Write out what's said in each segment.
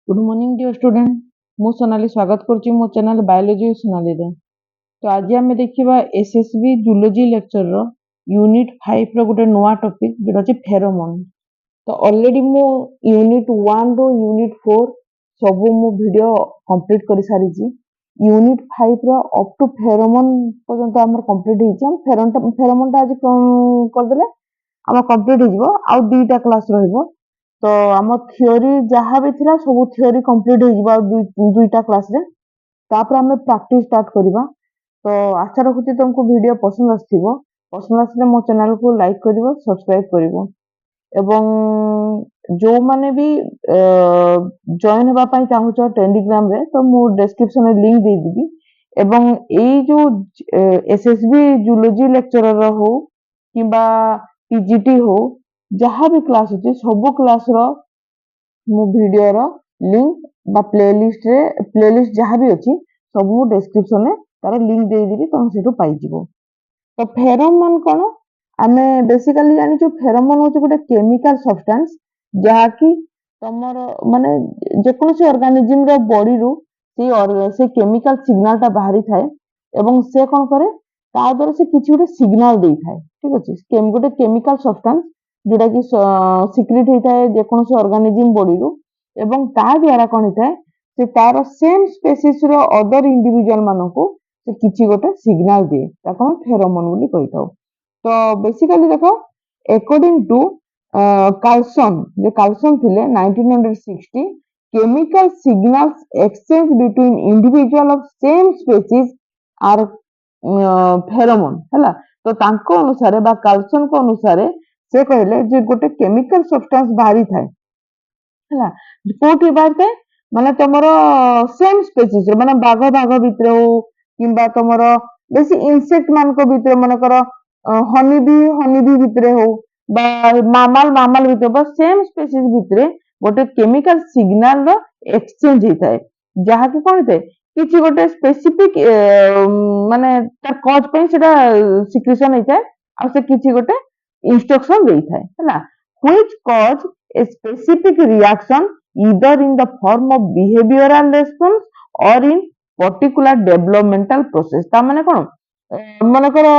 Good morning dear student मु सोनाली स्वागत करुच्ची मो चैनल बायोलॉजी सोनाली रे। तो आज आम देखा एसएसबी जूलॉजी लेक्चर रो यूनिट 5 रो गोटे नुआ टॉपिक जोटा अछि फेरोमोन। तो ऑलरेडी मु यूनिट 1 रो यूनिट 4 सब मु वीडियो कंप्लीट कर सारी छी। यूनिट 5 रो अप टू फेरोमोन पर्यंत हमर कंप्लीट हिची। हम फेरोमोन आज कर देले हम कंप्लीट हिजबो आ दुईटा क्लास रहइबो। तो आम थियोरी जहाँ भी थिला सब थियोरी कंप्लीट हो दुईटा क्लास रे। तापर आम प्रैक्टिस स्टार्ट करबा। तो आशा रखुची तुमको वीडियो पसंद आथिबो। पसंद आसले मो चैनल को लाइक करिवो, सब्सक्राइब करिवो एवं जो माने भी जॉइन हेबा पई चाहूचो टेलीग्राम रे तो मु डिस्क्रिप्शन में लिंक दे दिबी। एवं एई जो एसएसबी जूलॉजी लेक्चरर हो किबा पीजीटी हो जहाँ भी क्लास होची सब क्लास रो मो वीडियो रो लिंक बा प्लेलिस्ट जहाँ भी अछि सब मु डिस्क्रिप्शन में तार लिंक दे देबी तुम सेटू पाई जिवो। तो फेरोमोन कोन आमे बेसिकली जानि जो फेरोमोन होची गोटे केमिकल सब्सटेंस जहाँ की तमर माने जेकोसी ऑर्गेनिज्म रो बॉडी रू से केमिकल सिग्नल ता बाहरी थाए एवं से कोन करे ता द्वारा से किछि गोटे सिग्नल देई थाए। ठीक अछि गोटे केमिकल सब्सटेंस जोटा कि सिक्रेट होता है जेकोसी ऑर्गेनिज्म बॉडी रू एवं ता द्वारा कोन होता है से तार सेम स्पीशीज रो अदर इंडिविजुअल मानको से किछि गोटे सिग्नल दे ताको हम फेरोमोन बोली कहिताउ। तो बेसिकली देखो अकॉर्डिंग टू कार्लसन जे कार्लसन थिले 1960 chemical signals exchange between individual of same species are pheromone हैला। तो तांको अनुसार बा कार्लसन को अनुसार से कहले जे गोटे केमिकल सब्सटेंस बाहरी थाए हैला कोठी बाहरी थाए माने तमरो सेम स्पीशीज माने बाघ भितर हो किंबा तमरो बेसी इंसेक्ट मान को भितर माने करो हनी बी भितर हो बा मामल भितर बा सेम स्पीशीज भितर गोटे केमिकल सिग्नल रो एक्सचेंज होता जहाँ की कोन होता किछि गोटे स्पेसिफिक माने तार कॉज पे सेटा सिक्रेशन होता आ से किछि गोटे इंस्ट्रक्शन देता है which cause a specific reaction either in the form of behavioral response or in particular developmental process। ता माने कोन माने करो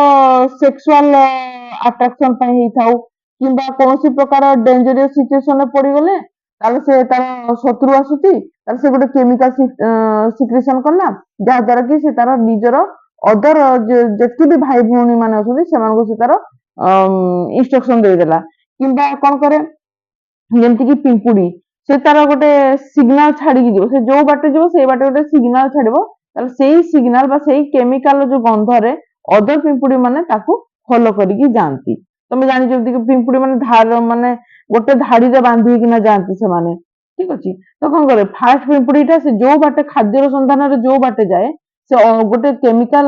सेक्सुअल अट्रैक्शन पे ही थाउ किंबा कोनोसी प्रकार डेंजरस सिचुएशन में पड़ी गले ताले से तार शत्रु आसुती ताले से गोटे केमिकल सिक्रेशन करला जा द्वारा कि से तार निजर अदर जेति भी भाई भौणी माने आसुती सेमान को से तार इंस्ट्रक्शन दे देला किंबा कोन करे जेमति कि पिंपुड़ी से तार गोटे सिग्नल छाड़ी जीवो से जो बाटे जीवो से बाटे गोटे सिग्नल छाड़िबो ताले सेही सिग्नल बा सेही केमिकल जो गंध रे अदर पिंपुड़ी माने ताकू फॉलो करिकी जानती। तमे जानि जेमति कि पिंपुड़ी माने धार माने गोटे धाड़ी रे बांधी कि ना जानती से माने। ठीक अछि तो कोन करे फास्ट पिंपुड़ीटा से जो बाटे खाद्य संधान रे जो बाटे जाए से गोटे केमिकल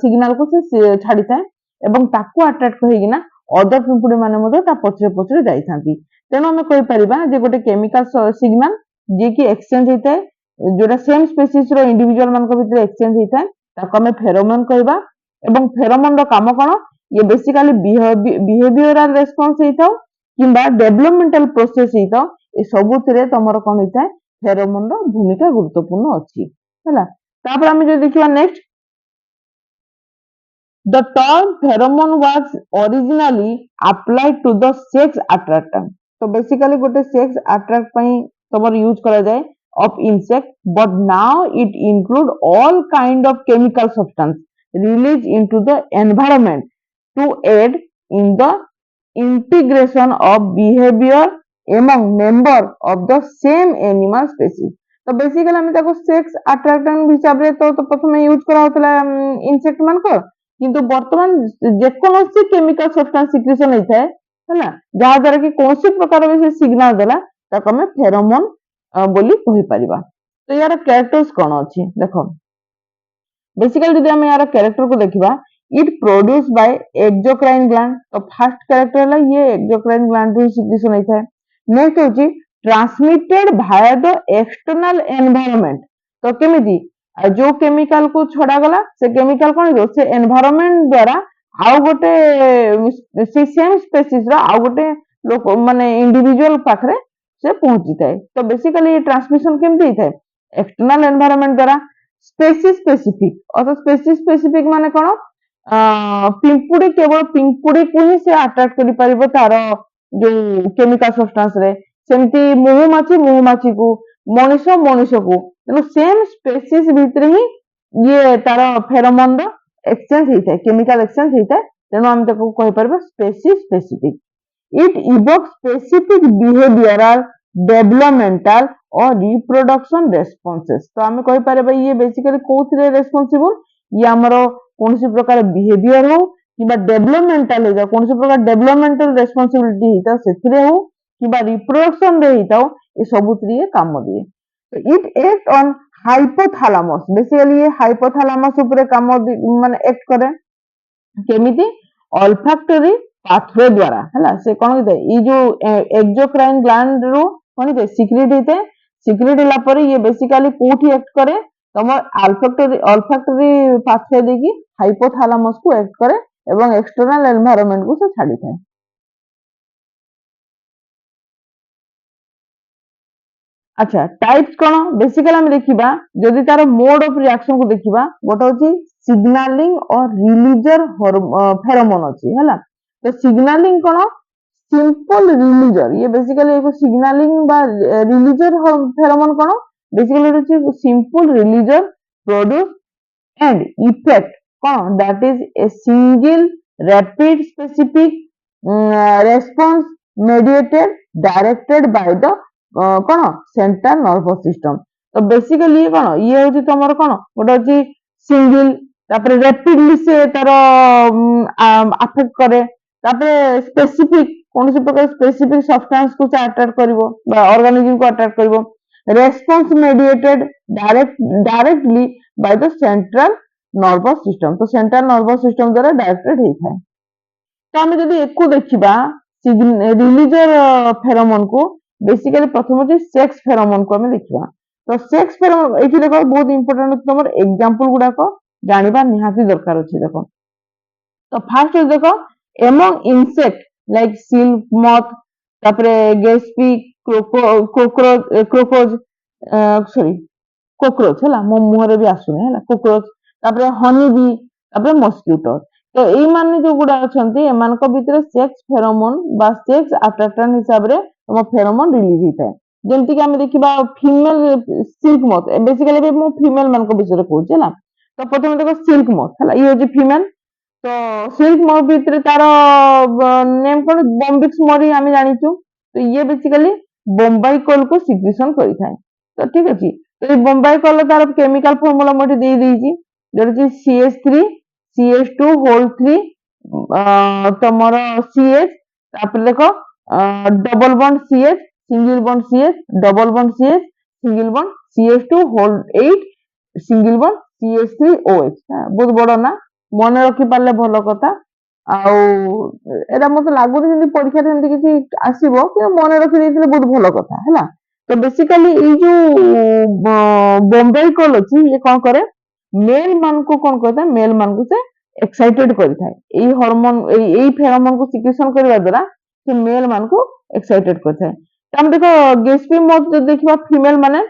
सिग्नल को से छाड़ी थाए एवं ताकू अट्रैक्ट होई ना अदर पिंपुड़ी माने मधे ता पछरे जाई थांती। तेनो हमें कहि परिबा जे गोटे केमिकल सिग्नल जे कि एक्सचेंज होता है जोटा सेम स्पीशीज रो इंडिविजुअल मान को भीतर एक्सचेंज होता है ताको हमें फेरोमोन कहबा। एवं फेरोमोन रो काम कोन ये बेसिकली बिहेवियरल रेस्पॉन्स होता किंबा डेवलपमेंटल प्रोसेस होता ए सबुतिरे तमरो कोन होता है फेरोमोन रो भूमिका गुरुत्वपूर्ण अछि हैला। तापर हमें जो देखिबा next the term pheromone was originally applied to the sex attractant। तो बेसिकली गोटे सेक्स अट्रैक्ट पई तमर यूज करा जाए of insect but now it include all kind of chemical substance released into the environment to aid in the integration of behavior among member of the same animal species। तो basically हम ताको sex attractant हिसाब रे तो प्रथम use करा होतला insect मान को किंतु वर्तमान जेकोसी केमिकल सब्सटेंस सिक्रेशन होता है हैला जहाँ द्वारा कि कोनसी प्रकार से सिग्नल देला ताको हमें फेरोमोन बोली कहि परिबा। तो यार कैरेक्टर्स कोन अछि देखो बेसिकली यदि हम यार कैरेक्टर को देखिबा it produce by exocrine gland. तो फर्स्ट कैरेक्टर है ये एक्सोक्राइन ग्लैंड रू सिक्रेशन होता है। नेक्स्ट होची transmitted by the external environment. तो केमिति जो केमिकल को छड़ा गला से केमिकल कोन हो से एनवायरनमेंट द्वारा आउ गोटे से सेम स्पीशीज रा आउ गोटे लोक माने इंडिविजुअल पाखरे से पहुंची थाए। तो बेसिकली ये ट्रांसमिशन केमती थाए एक्सटर्नल एनवायरनमेंट द्वारा स्पेसीज स्पेसिफिक अर्थात स्पेसीज स्पेसिफिक माने कोन पिंपुड़ी केवल पिंपुड़ी को ही से अट्रैक्ट करि परिबो तार जो केमिकल सब्सटेंस रे सेमती महुमाछी को मनुष्य को तेणु सेम स्पेसीज भितर ही ये तार फेरोमोन रो एक्सचेंज होता है केमिकल एक्सचेंज होता है तेणु आम ताको कहि परबा species specific it evokes specific behavioural developmental और रिप्रोडक्शन रेस्पॉन्सेस तो आम कहि परबा ये बेसिकली कोथरे रेस्पॉन्सिबल ये हमरो कोनसी प्रकार बिहेवियर हो किबा डेवलपमेंटल हो कोनसी प्रकार डेवलपमेंटल रेस्पॉन्सिबिलिटी हिता सेथिरे हो किबा रिप्रोडक्शन रे हिता ये सबुतरी काम दिए तो it act on hypothalamus basically ये हाइपोथैलेमस ऊपर काम माने एक्ट करे केमिति ऑल्फैक्टरी पाथवे द्वारा हला से कोन होते ये जो एक्सोक्राइन ग्लैंड रो कोन होते सीक्रेट होते सीक्रेट होला पर ये बेसिकली कोठी एक्ट करे तमर ऑल्फैक्टरी पाथवे देकी हाइपोथैलेमस को एक्ट करे एवं एक्सटर्नल एनवायरनमेंट को से छाडी थाए। अच्छा टाइप्स कोन बेसिकली हम देखिबा जदि तार मोड ऑफ रिएक्शन को देखिबा गोटे होची सिग्नलिंग और रिलीजर फेरोमोन अछि हला तो सिग्नलिंग कोन सिंपल रिलीजर ये बेसिकली एक सिग्नलिंग बा रिलीजर फेरोमोन कोन बेसिकली होची simple रिलीजर produce and effect cone that is a single rapid specific response mediated directed by the cone central nervous system तो बेसिकली ये कोन ये होची तमर कोन गोटे होची सिंगल तापर रैपिडली से तार अफेक्ट करे तापर स्पेसिफिक कौन सी प्रकार स्पेसिफिक सब्सटेंस को अट्रैक्ट करिवो ऑर्गेनिज्म को अट्रैक्ट करिवो response mediated directly by the central nervous system तो सेंट्रल नर्वस सिस्टम द्वारा डायरेक्टेड होता है तो आम जब एक देखा रिलीजर फेरोमोन को बेसिकली प्रथम होची सेक्स फेरोमोन को आम देखा तो सेक्स फेरोमोन ये देख बहुत इंपोर्टेंट तुम एग्जांपल गुड़ाक जानिबा निहाती दरकार अछि देखो तो फास्ट देखो एमंग इंसेक्ट लाइक सिल्क मथ तापरे गेस्पी क्रोकोज सॉरी कोक्रोच है मो मुहर भी आसुने है कोक्रोच तापरे हनी बी तापरे मस्किटो तो एई माने जो गुडा अछंती एमान को भीतर सेक्स फेरोमोन बा सेक्स अट्रैक्शन हिसाब रे तम फेरोमोन रिलीज होता है जेमति कि हम देखिबा फीमेल सिल्क मथ बेसिकली भी मो फीमेल मान को विषय कहूँ है तो प्रथम देखो सिल्क मथ है ये होची फीमेल तो सिल्क मथ भीतर तार नेम कोन बॉम्बिक्स मरी हम जानिछु तो ये बेसिकली बोम्बाई कोल को सिक्रीशन करि थाए तो ठीक अछि तो ये बोम्बाई कोल तार केमिकल फार्मूला मोठी दे देइछि जेछि CH3 CH2 होल 3 तमर CH तापर देखो double bond CH single bond CH double bond CH single bond CH2 होल 8 सिंगल बॉन्ड CH3OH बहुत बड़ ना मन रखी पारे भल कथा आउ मत लगुनि जेमती परीक्षा जेमती किसी आसीबो कि मन रखी देथिले बहुत भल कथा हैला तो बेसिकली ये जो बॉम्बे कॉल अछि ये कोन करे मेल मान को कोन करता मेल मान को से एक्साइटेड करि थाए एई हार्मोन एई फेरोमोन को सिक्रीशन करबा द्वारा से मेल मान को एक्साइटेड कर थाए तो हम देखो गेस्पी मत जो देखबा फीमेल माने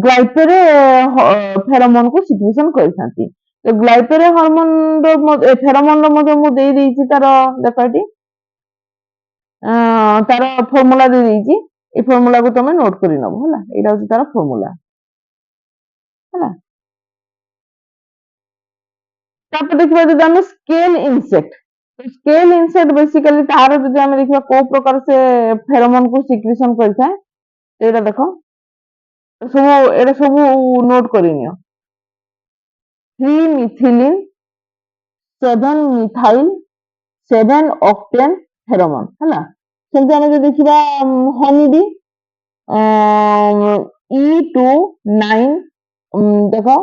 ग्लाइपेरे फेरोमोन को सिक्रीशन करथांती तो ग्लाइपेरे हार्मोन रो फेरोमोन रो मजे मु देई देइछि तार देखो एटी तार फार्मूला दे देइछि ए फार्मूला को तमे नोट करि नबो हला एटा होछि तार फार्मूला हला तापर देखिबा जदि हम स्केल इंसेक्ट तो स्केल इंसेक्ट बेसिकली तार जदि हम देखिबा को प्रकार से फेरोमोन को सिक्रीशन करथाय एटा देखो तो सब एटा सब नोट करिनियो 3 मिथिलिन 7 मिथाइल 7 ऑक्टेन फेरोमोन हला सेमति हम जदि देखिबा हनी बी E29 देखो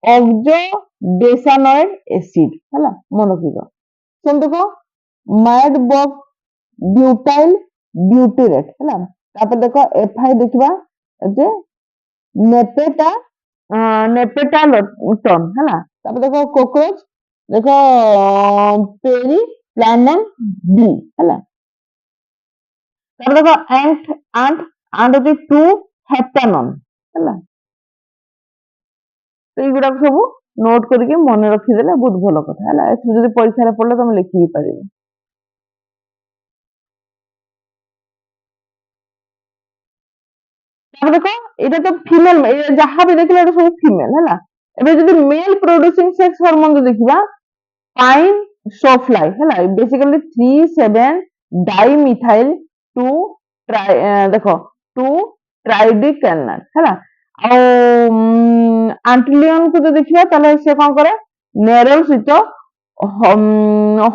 ऑक्सो डेसानॉइड एसिड हला मन रखिबो सेम देखो मैड बॉक ब्यूटाइल ब्यूटेरेट हला तापर देखो एफआई देखिबा जे नेपेटा नेपेटालोटन हला तापर देखो कोक्रोच देखो पेरी प्लानम बी हला ତାପରେ ଦେଖ ଆଣ୍ଟ ହଉଛି ଟୁ ହେପ୍ଟାନନ୍ ହେଲା। ତ ଏଇଗୁଡାକ ସବୁ ନୋଟ କରିକି ମନେ ରଖିଦେଲେ ବହୁତ ଭଲ କଥା ହେଲା। ଏଥିରୁ ଯଦି ପରୀକ୍ଷାରେ ପଡିଲେ ତମେ ଲେଖି ବି ପାରିବ। ତାପରେ ଦେଖ ଏଇଟା ତ ଫିମେଲ, ଯାହା ବି ଦେଖିଲେ ଏଟା ସବୁ ଫିମେଲ ହେଲା। ଏବେ ଯଦି ମେଲ ପ୍ରୋଡ୍ୟୁସିଂ ସେକ୍ସ ହରମୋନ ଦେଖିବା, ପାଇନ୍ ସୋଫ୍ଲାଇ ହେଲା, ବେସିକାଲି 3,7 ଡାଇମିଥାଇଲ 2 ଦେଖ 2 ଟ୍ରାଇଡିକାନାଟ ହେଲା। ଆଉ ଆଣ୍ଟିଲିୟନ କୁ ଯଦି ଦେଖିବା ତାହେଲେ ସେ କଣ କରେ, ନେରଲ ସହିତ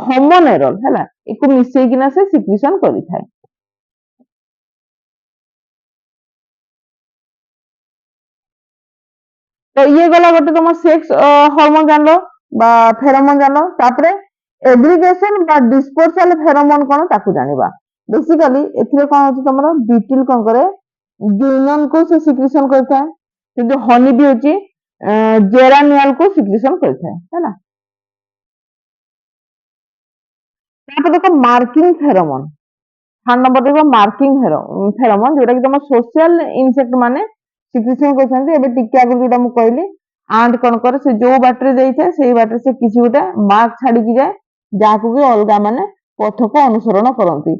ହୋମୋନେରଲ ହେଲା, ଏକୁ ମିଶେଇକିନା ସେ ସିକ୍ରିସନ କରିଥାଏ। ତ ଇଏ ଗଲା ଗୋଟେ ତମ ସେକ୍ସ ହରମୋନ ଜାଣିଲ বা ଫେରୋମୋନ ଜାଣିଲ। ତାପରେ ଏଗ୍ରିଗେସନ বা ଡିସପରସାଲ ଫେରୋମୋନ କଣ ତାକୁ ଜାଣିବା। ବେସିକାଲି ଏଥିରେ କଣ ଅଛି ତମର, ବିଟିଲ କଣ କରେ, ଜୁନନ କୁ ସେ ସିକ୍ରିସନ କରିଥାଏ, କିନ୍ତୁ ହନି ବି ଅଛି ଜେରାନିଆଲ କୁ ସିକ୍ରିସନ କରିଥାଏ ହେଲା। ତାପରେ ଦେଖ ମାର୍କିଂ ଫେରୋମୋନ, ଥାର୍ଡ ନମ୍ବର ଦେଖ ମାର୍କିଂ ଫେରୋମୋନ, ଯୋଉଟା କି ତମ ସୋସିଆଲ ଇନସେକ୍ଟ ମାନେ ସିକ୍ରିସନ କରିଥାନ୍ତି। ଏବେ ଟିକେ ଆଗରୁ ଯୋଉଟା ମୁଁ କହିଲି, ଆଣ୍ଟ କଣ କରେ, ସେ ଯୋଉ ବାଟରେ ଯାଇଥାଏ ସେଇ ବାଟରେ ସେ କିଛି ଗୋଟେ ମାର୍କ ଛାଡିକି ଯାଏ, ଯାହାକୁ କି ଅଲଗା ମାନେ ପଥକୁ ଅନୁସରଣ କରନ୍ତି।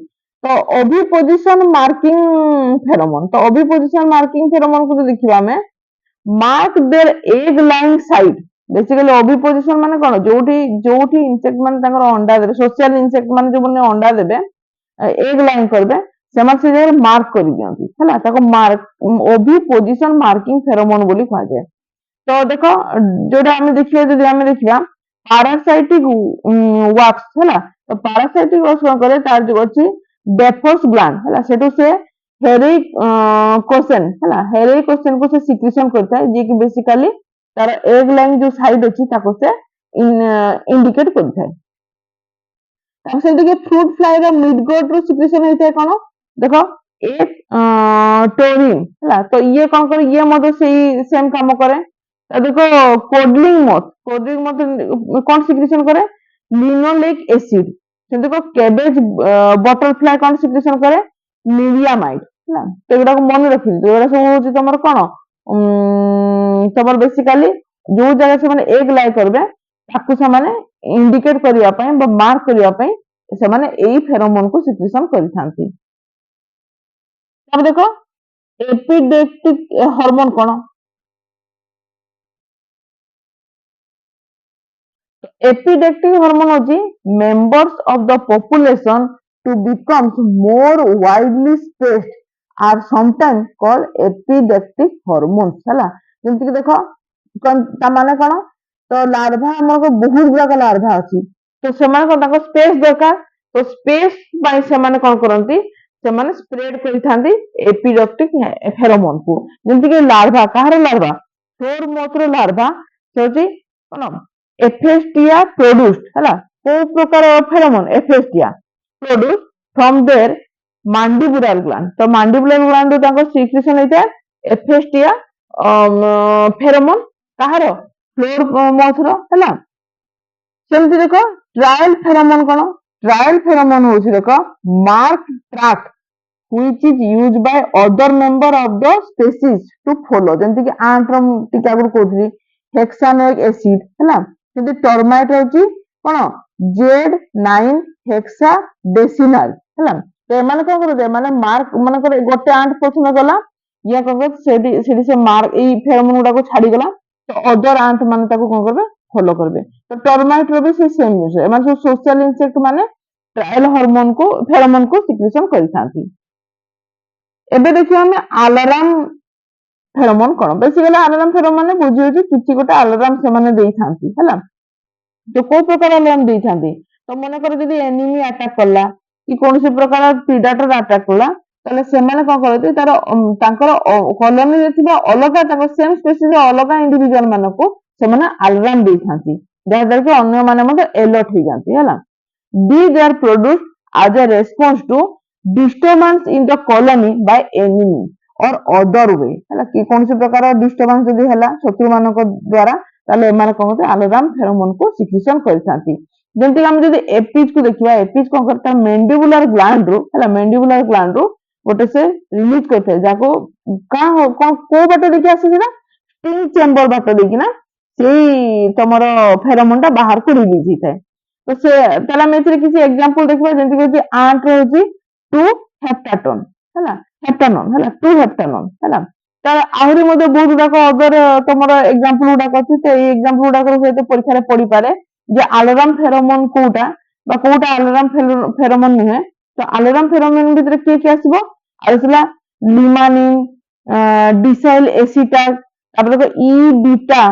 ତ ଅଭିପୋଜିସନ ମାର୍କିଂ ଫେରୋମୋନ, ତ ଅଭିପୋଜିସନ ମାର୍କିଂ ଫେରୋମୋନ କୁ ଯଦି ଦେଖିବା ଆମେ, ମାର୍କ ଦେयर ଏଗ ଲାଇନ୍ ସାଇଟ୍। ବେସିକାଲି ଅଭିପୋଜିସନ ମାନେ କଣ, ଯୋଉଠି ଯୋଉଠି ଇନସେକ୍ଟ ମାନେ ତାଙ୍କର ଅଣ୍ଡା ଦେବେ, ସୋସିଆଲ ଇନସେକ୍ଟ ମାନେ ଯୋଉମାନେ ଅଣ୍ଡା ଦେବେ, ଏଗ ଲାଇନ୍ କରିବେ, ସେମାନେ ସେ ଜାଗାରେ ମାର୍କ କରିଦିଅନ୍ତି ହେଲା। ତାକୁ ଓଭିପୋଜିସନ ମାର୍କିଂ ଫେରୋମୋନ ବୋଲି କୁହାଯାଏ। ତ ଦେଖ ଯୋଉଟା ଆମେ ଦେଖିବା, ଯଦି ଆମେ ଦେଖିବା ପାରାସାଇଟିକ ୱାକ୍ସ ହେଲା, ତ ପାରାସାଇଟିକ ୱାକ୍ସ କଣ କରେ, ତାର ଯୋଉ ଅଛି ଡେଫୋସ ଗ୍ଲାଣ୍ଡ ହେଲା, ସେଠୁ ସେ ହେରିକ କୋସେନ ହେଲା, ହେରିକ କୋସେନ କୁ ସେ ସିକ୍ରିସନ କରିଥାଏ, ଯିଏ କି ବେସିକାଲି ତାର ଏଗ ଲାଇନ୍ ଯୋଉ ସାଇଡ ଅଛି ତାକୁ ସେ ଇଣ୍ଡିକେଟ କରିଥାଏ। ତାପରେ ସେମିତି ଫ୍ରୁଟ ଫ୍ଲାଏ ର ମିଡଗୋଟ ରୁ ସିକ୍ରିସନ ହେଇଥାଏ କଣ, ଦେଖ ଏ ଟୋରିନ ହେଲା, ତ ଇଏ କଣ କରେ, ଇଏ ମଧ୍ୟ ସେଇ ସେମ କାମ କରେ। ଦେଖ କୋଡଲିଂ ମଥ କଣ ସିକ୍ରିସନ କରେ, ଲିନୋଲେଇକ ଏସିଡ। ସେମିତି କଣ କେବେଜ ବଟରଫ୍ଲାଏ କଣ ସିକ୍ରିସନ କରେ, ନିରିଆମାଇଡ ହେଲା। ତ ଏଗୁଡାକୁ ମନେ ରଖିଲି, ଏଗୁଡା ସବୁ ହଉଛି ତମର କଣ, ତମର ବେସିକାଲି ଯୋଉ ଜାଗାରେ ସେମାନେ ଏଗ ଲାଇ କରିବେ ତାକୁ ସେମାନେ ଇଣ୍ଡିକେଟ କରିବା ପାଇଁ ବା ମାର୍କ କରିବା ପାଇଁ ସେମାନେ ଏଇ ଫେରୋମୋନ କୁ ସିକ୍ରିସନ କରିଥାନ୍ତି। ତାପରେ ଦେଖ ଏପିଡେକ୍ଟିକ ହରମୋନ କଣ, ଏପିଡେକ୍ଟିକ ହରମୋନ ହଉଛି members of the population to becomes more widely spaced are sometimes called epileptic hormones ହେଲା। ଯେମିତି କି ଦେଖ ତା ମାନେ କଣ, ତ ଲାର୍ଭା ଆମର ବହୁତ ଗୁଡାକ ଲାର୍ଭା ଅଛି, ତ ସେମାନେ କଣ ତାଙ୍କ ସ୍ପେସ ଦରକାର, ତ ସ୍ପେସ ପାଇଁ ସେମାନେ କଣ କରନ୍ତି, ସେମାନେ ସ୍ପ୍ରେଡ କରିଥାନ୍ତି ଏପିଡକ୍ଟିକ ଫେରୋମୋନ କୁ। ଯେମିତି କି ଲାର୍ଭା, କାହାର ଲାର୍ଭା, ଫ୍ଲୋର ମୋଥ ର ଲାର୍ଭା, ସେ ହଉଛି କଣ ଏଫେଷ୍ଟିଆ ପ୍ରୋଡ୍ୟୁସ୍ଡ ହେଲା। କୋଉ ପ୍ରକାର ଫେରୋମୋନ, ଏଫେଷ୍ଟିଆ ପ୍ରୋଡ୍ୟୁସ୍ଡ ଫ୍ରମ ଦେयर ମାଣ୍ଡିବୁଲାର ଗ୍ଲାଣ୍ଡ, ତ ମାଣ୍ଡିବୁଲାର ଗ୍ଲାଣ୍ଡ ରୁ ତାଙ୍କ ସିକ୍ରିସନ ହେଇଥାଏ ଏଫେଷ୍ଟିଆ ଫେରୋମୋନ, କାହାର, ଫ୍ଲୋର ମୋଥ ର ହେଲା। ସେମିତି ଦେଖ ଟ୍ରାଏଲ ଫେରୋମୋନ କଣ, ଟ୍ରାଏଲ ଫେରୋମୋନ ହଉଛି ଦେଖ mark track which is used by other member of the species to follow। ଯେମିତି କି ଆଣ୍ଟ ର ଟିକେ ଆଗରୁ କହୁଥିଲି ହେକ୍ସାନୋଇକ ଏସିଡ ହେଲା, କିନ୍ତୁ ଟର୍ମାଇଟ ହଉଛି କଣ, Z9 ହେକ୍ସା ଡେସିନାଲ ହେଲା। ତ ଏମାନେ କଣ କରନ୍ତି, ଏମାନେ ମାର୍କ ମାନଙ୍କର ଗୋଟେ ଆଣ୍ଟ ପ୍ରଥମେ ଗଲା, ଇଏ କଣ କରିବ, ସେଠି ସେଠି ସେ ମାର୍କ ଏଇ ଫେରୋମୋନ ଗୁଡାକୁ ଛାଡିଗଲା, ତ ଅଦର ଆଣ୍ଟ ମାନେ ତାକୁ କଣ କରିବେ, ଫଲୋ କରିବେ। ତ ଟର୍ମାଇଟ ର ବି ସେ ସେମ ଜିନିଷ, ଏମାନେ ସବୁ ସୋସିଆଲ ଇନସେକ୍ଟ ମାନେ ଟ୍ରାଏଲ ହରମୋନ କୁ ଫେରୋମୋନ କୁ ସିକ୍ରିସନ କରିଥାନ୍ତି। ଏବେ ଦେଖିବା ଆମେ ଆଲାରାମ ଫେରୋମୋନ କଣ, ବେସିକାଲି ଆଲାରାମ ଫେରୋମୋନ ମାନେ ବୁଝି ହଉଛି କିଛି ଗୋଟେ ଆଲାରାମ ସେମାନେ ଦେଇଥାନ୍ତି ହେଲା। ତ କୋଉ ପ୍ରକାର ଆଲାରାମ ଦେଇଥାନ୍ତି, ତ ମନେକର ଯଦି ଏନିମି ଆଟାକ କଲା କି କୌଣସି ପ୍ରକାର ପ୍ରିଡାଟର ଆଟାକ କଲା, ତାହେଲେ ସେମାନେ କଣ କରନ୍ତି, ତାଙ୍କର କଲୋନୀରେ ଥିବା ଅଲଗା ତାଙ୍କ ସେମ ସ୍ପେସିସ ଅଲଗା ଇଣ୍ଡିଭିଜୁଆଲ ମାନଙ୍କୁ ସେମାନେ ଆଲାରାମ ଦେଇଥାନ୍ତି, ଯାହାଦ୍ୱାରା କି ଅନ୍ୟମାନେ ମଧ୍ୟ ଏଲର୍ଟ ହେଇଯାନ୍ତି ହେଲା। These are produced as a response to disturbance in the colony by enemy or other way ହେଲା, କି କୌଣସି ପ୍ରକାର ଡିଷ୍ଟର୍ବାନ୍ସ ଯଦି ହେଲା ଶତ୍ରୁ ମାନଙ୍କ ଦ୍ଵାରା, ତାହେଲେ ଏମାନେ କଣ କରନ୍ତି, ଆଲାରାମ ଫେରୋମୋନ କୁ ସିକ୍ରିସନ କରିଥାନ୍ତି। ଯେମିତି ଆମେ ଯଦି ଏପିଜ କୁ ଦେଖିବା, ଏପିଜ କଣ କରିଥାଏ ମେଣ୍ଡିବୁଲାର ଗ୍ଲାଣ୍ଡ ରୁ ହେଲା, ମେଣ୍ଡିବୁଲାର ଗ୍ଲାଣ୍ଡ ରୁ ଗୋଟେ ସେ ରିଲିଜ କରିଥାଏ, ଯାହାକୁ କୋଉ ବାଟ ଦେଇକି ଆସେ ସେଟା ଷ୍ଟିଙ୍ଗ ଚେମ୍ବର ବାଟ ଦେଇକି ନା ସେଇ ତମର ଫେରୋମୋନ ଟା ବାହାରକୁ ରିଲିଜ ହେଇଥାଏ। ତ ସେ ତାହେଲେ ଆମେ ଏଥିରେ କିଛି ଏକ୍ସାମ୍ପଲ ଦେଖିବା, ଯେମିତି କି ଆଣ୍ଟ ରେ ହଉଛି ଟୁ ହେପ୍ଟାଟୋନ ହେଲା, ହେପ୍ଟାନନ ହେଲା, ଟୁ ହେପ୍ଟାନନ ହେଲା। ତାର ଆହୁରି ମଧ୍ୟ ବହୁତ ଗୁଡାକ ଅଦର ତମର ଏକ୍ସାମ୍ପଲ ଗୁଡାକ ଅଛି, ତ ଏଇ ଏକ୍ସାମ୍ପଲ ଗୁଡାକ ସହିତ ପରୀକ୍ଷାରେ ପଡିପାରେ ଯେ ଆଲୋରାମ ଫେରୋମୋନ କୋଉଟା ବା କୋଉଟା ଆଲୋରାମ ଫେରୋମୋନ ନୁହେଁ। ତ ଆଲୋରାମ ଫେରୋମୋନ ଭିତରେ କିଏ କିଏ ଆସିବ, ଆସିଲା ଲିମାନିନ, ଡିସାଇଲ ଏସିଟାକ, ତାପରେ ଦେଖ ଇ ବିଟା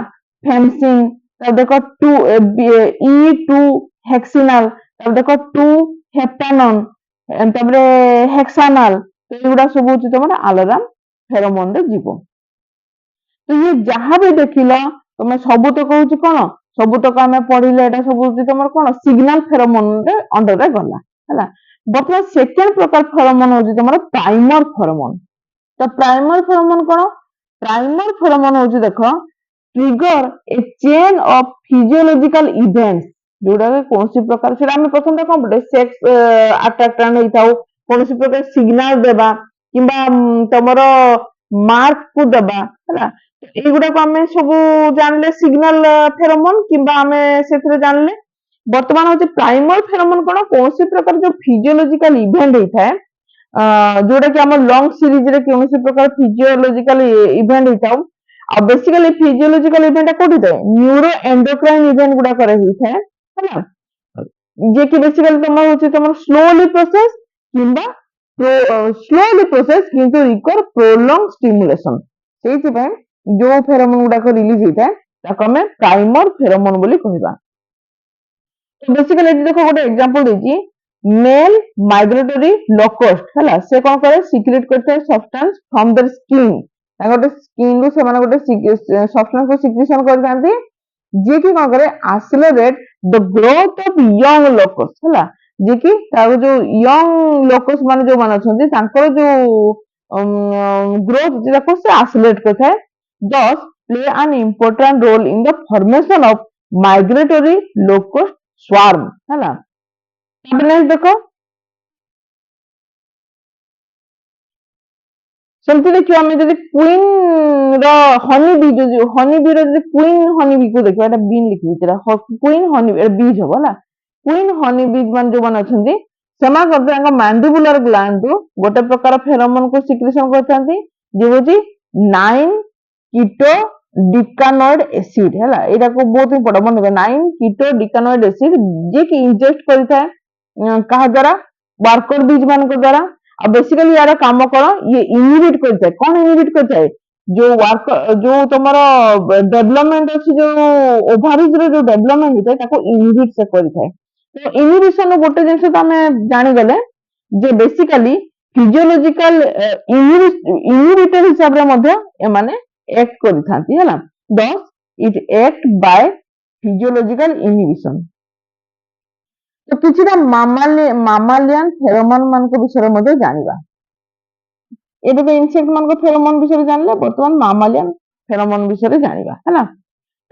ଫେନ୍ସିଂ, ତାପରେ ଦେଖ ଇ ଟୁ ହେକ୍ସିନାଲ, ତାପରେ ଦେଖ ଟୁ ହେପ୍ଟାନନ, ତାପରେ ହେକ୍ସାନାଲ, ଏଗୁଡା ସବୁ ହଉଛି ତମର ଆଲୋରାମ ଫେରୋମୋନ ରେ ଯିବ। ତ ଇଏ ଯାହା ବି ଦେଖିଲ ତମେ ସବୁତକ ହଉଛି କଣ, ସବୁତକ ଆମେ ପଢିଲେ ଏଟା ସବୁ ହଉଛି ତମର କଣ ସିଗ୍ନାଲ ଫେରୋମୋନ ରେ ଅଣ୍ଡରରେ ଗଲା ହେଲା। ବର୍ତ୍ତମାନ ସେକେଣ୍ଡ ପ୍ରକାର ଫେରୋମୋନ ହଉଛି ତମର ପ୍ରାଇମର ଫେରୋମୋନ। ତ ପ୍ରାଇମର ଫେରୋମୋନ କଣ, ପ୍ରାଇମର ଫେରୋମୋନ ହଉଛି ଦେଖ trigger a chain of physiological events, ଯୋଉଟା କି କୌଣସି ପ୍ରକାର ସେଟା ଆମେ ପ୍ରଥମେ କଣ ପଢେ ସେକ୍ସ ଆଟ୍ରାକ୍ଟନ ହେଇଥାଉ, କୌଣସି ପ୍ରକାର ସିଗ୍ନାଲ ଦେବା କିମ୍ବା ତମର ମାର୍କ କୁ ଦେବା ହେଲା। ଏଇଗୁଡାକୁ ଆମେ ସବୁ ଜାଣିଲେ ସିଗ୍ନାଲ ଫେରୋମୋନ କିମ୍ବା ଆମେ ସେଥିରେ ଜାଣିଲେ। ବର୍ତ୍ତମାନ ହଉଛି ପ୍ରାଇମର ଫେରୋମୋନ କଣ, କୌଣସି ପ୍ରକାର ଯୋଉ ଫିଜିଓଲୋଜିକାଲ ଇଭେଣ୍ଟ ହେଇଥାଏ, ଯୋଉଟା କି ଆମ ଲଙ୍ଗ ସିରିଜ ରେ କୌଣସି ପ୍ରକାର ଫିଜିଓଲୋଜିକାଲ ଇଭେଣ୍ଟ ହେଇଥାଉ, ଆଉ ବେସିକାଲି ଫିଜିଓଲୋଜିକାଲ ଇଭେଣ୍ଟ କୋଉଠି ଥାଏ, ନ୍ୟୁରୋ ଏଣ୍ଡୋକ୍ରାଇନ ଇଭେଣ୍ଟ ଗୁଡାକରେ ହେଇଥାଏ ହେଲା, ଯିଏ କି ବେସିକାଲି ତମର ହଉଛି ତମର ସ୍ଲୋଲି ପ୍ରୋସେସ କିମ୍ବା ସ୍ଲୋଲି ପ୍ରୋସେସ କିନ୍ତୁ ରିକ୍ୱାର ପ୍ରୋଲଙ୍ଗ ଷ୍ଟିମୁଲେସନ। ସେଇଥିପାଇଁ ଯୋଉ ଫେରୋମୋନ ଗୁଡାକ ରିଲିଜ ହେଇଥାଏ ତାକୁ ଆମେ ପ୍ରାଇମର ଫେରୋମୋନ ବୋଲି କହିବା। ବେସିକାଲି ଏଠି ଦେଖ ଗୋଟେ ଏକ୍ସାମ୍ପଲ ଦେଇଛି, ମେଲ ମାଇଗ୍ରେଟୋରୀ ଲୋକଷ୍ଟ ହେଲା, ସେ କଣ କରେ ସିକ୍ରେଟ କରିଥାଏ ସବଷ୍ଟାନ୍ସ ଫ୍ରମ देयर ସ୍କିନ୍, ତାଙ୍କ ଗୋଟେ ସ୍କିନ୍ ରୁ ସେମାନେ ଗୋଟେ ସବଷ୍ଟାନ୍ସ କୁ ସିକ୍ରେସନ କରିଥାନ୍ତି, ଯିଏ କି କଣ କରେ ଆକ୍ସିଲରେଟ ଦ ଗ୍ରୋଥ ଅଫ ୟଙ୍ଗ ଲୋକସ୍ ହେଲା, ଯିଏ କି ତାର ଯୋଉ ୟଙ୍ଗ ଲୋକସ୍ ମାନେ ଯୋଉମାନେ ଅଛନ୍ତି ତାଙ୍କର ଯୋଉ ଗ୍ରୋଥ ଯେଟାକୁ ସେ ଆକ୍ସିଲରେଟ କରିଥାଏ, thus play an important role in the formation of migratory locust swarm ହେଲା। ନେକ୍ସଟ ଦେଖ ସେମିତି ଦେଖିବା ଆମେ ଯଦି କୁଇନ ର ହନି ବି, ହନି ବି ର ଯଦି କୁଇନ ହନି ବି କୁ ଦେଖିବା, ଏଟା ବିନ୍ ଲିଖିବି, ସେଟା କୁଇନ ହନି ବିଜ୍ ହବ ହେଲା। କୁଇନ ହନି ବିଜ୍ ମାନେ ଯୋଉମାନେ ଅଛନ୍ତି ସେମାନେ ମଧ୍ୟ ତାଙ୍କ ମାଣ୍ଡିବୁଲାର ଗ୍ଲାଣ୍ଡ ରୁ ଗୋଟେ ପ୍ରକାର ଫେରୋମୋନ କୁ ସିକ୍ରେସନ କରିଥାନ୍ତି, ଯେ ହଉଛି 9 କିଟୋ ଡିକାନଏଡ ଏସିଡ ହେଲା। ଏଇଟାକୁ ବହୁତ ଇମ୍ପୋର୍ଟାଣ୍ଟ ମନେ ରଖିବା, 9 କିଟୋ ଡିକାନଏଡ ଏସିଡ, ଯିଏ କି ଇଞ୍ଜେକ୍ଟ କରିଥାଏ କାହା ଦ୍ୱାରା, ୱାର୍କର ବିଜ୍ ମାନଙ୍କ ଦ୍ୱାରା। ଆଉ ବେସିକାଲି ୟାର କାମ କଣ, ଇଏ ଇନହିବିଟ କରିଥାଏ, କଣ ଇନହିବିଟ କରିଥାଏ, ଯୋଉ ଯୋଉ ତମର ଡେଭଲପମେଣ୍ଟ ଅଛି, ଯୋଉ ଓଭାରିଜ ର ଯୋଉ ଡେଭଲପମେଣ୍ଟ ହେଇଥାଏ ତାକୁ ଇନହିବିଟ ସେ କରିଥାଏ। ତ ଇନହିବିସନ ଗୋଟେ ଜିନିଷ ତ ଆମେ ଜାଣିଗଲେ ଯେ ବେସିକାଲି ଫିଜିଓଲୋଜିକାଲ ଇନହିବିଟର ହିସାବରେ ମଧ୍ୟ ଏମାନେ act କରିଥାନ୍ତି ହେଲା। thus it act by physiological inhibition। ତ କିଛିଟା ମାମାଲିଆନ ଫେରୋମୋନ ମାନଙ୍କ ବିଷୟରେ ମଧ୍ୟ ଜାଣିବା। ଏବେ ତ ଇନସେକ୍ଟ ମାନଙ୍କ ଫେରୋମୋନ ବିଷୟରେ ଜାଣିଲେ, ବର୍ତ୍ତମାନ ମାମାଲିଆନ ଫେରୋମୋନ ବିଷୟରେ ଜାଣିବା ହେଲା।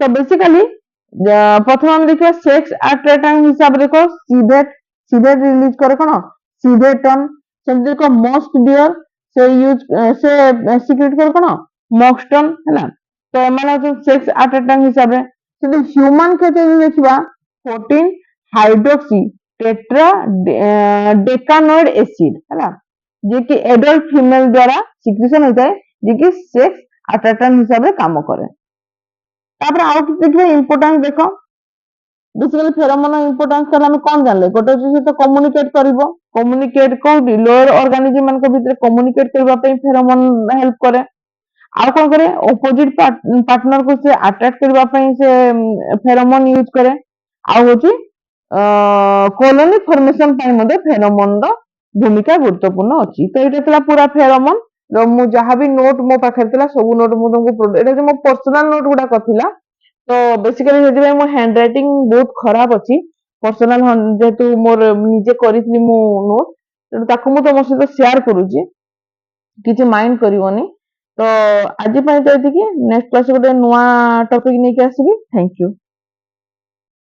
ତ ବେସିକାଲି ପ୍ରଥମେ ଆମେ ଦେଖିବା ସେକ୍ସ ଆଟ୍ରାକ୍ଟନ ହିସାବରେ ଦେଖ ସିଭେଟ, ସିଭେଟ ରିଲିଜ କରେ କଣ ସିଭେଟନ। ସେମିତି ଦେଖ ମସ୍କ ଡିଅର ସେ ସିକ୍ରେଟ କରେ କଣ ମକ୍ସଟନ ହେଲା। ତ ଏମାନେ ଅଛନ୍ତି ସେକ୍ସ ଆଟ୍ରାକ୍ଟନ ହିସାବରେ। କିନ୍ତୁ ହ୍ୟୁମାନ କ୍ଷେତ୍ରରେ ଦେଖିବା 14 ହାଇଡ୍ରୋକ୍ସି टेट्रा डेकानोइड एसिड है, जे कि एडल्ट फीमेल द्वारा सिक्रेशन होता है, जे कि सेक्स अट्रैक्टन हिसाब से काम करे। तापर आउ कि देखिए इंपोर्टेंस देख, बेसिकली फेरोमोन इंपोर्टेंस ताले हम कोन जानले, गोटे जे तो कम्युनिकेट करिवो, कम्युनिकेट कोडी लोअर ऑर्गेनिज्म मन को भीतर कम्युनिकेट करबा पे फेरोमोन हेल्प करे। आउ कोन करे ऑपोजिट पार्टनर को से अट्रैक्ट करबा पे से फेरोमोन यूज करे। आउ होची कॉलोनी फॉर्मेशन ପାଇଁ ମଧ୍ୟ ଫେରୋମୋନ ର ଭୂମିକା ଗୁରୁତ୍ୱପୂର୍ଣ୍ଣ ଅଛି। ତ ଏଇଟା ଥିଲା ପୁରା ଫେରୋମୋନ। ମୁଁ ଯାହା ବି ନୋଟ ମୋ ପାଖରେ ଥିଲା ସବୁ ନୋଟ ମୁଁ ତମକୁ ଏଇଟା ଯେ ମୋ ପର୍ସନାଲ ନୋଟ ଗୁଡାକ ଥିଲା। ତ ବେସିକାଲି ସେଥିପାଇଁ ମୋ ହ୍ୟାଣ୍ଡ ରାଇଟିଂ ବହୁତ ଖରାପ ଅଛି। ପର୍ସନାଲ ଯେହେତୁ ମୋର ନିଜେ କରିଥିଲି ମୁଁ ନୋଟ, ତେଣୁ ତାକୁ ମୁଁ ତମ ସହିତ ସେୟାର କରୁଛି, କିଛି ମାଇଣ୍ଡ କରିବନି। ତ ଆଜି ପାଇଁ ତ ଏତିକି, ନେକ୍ସଟ କ୍ଲାସ ଗୋଟେ ନୂଆ ଟପିକ ନେଇକି ଆସିବି। Thank you.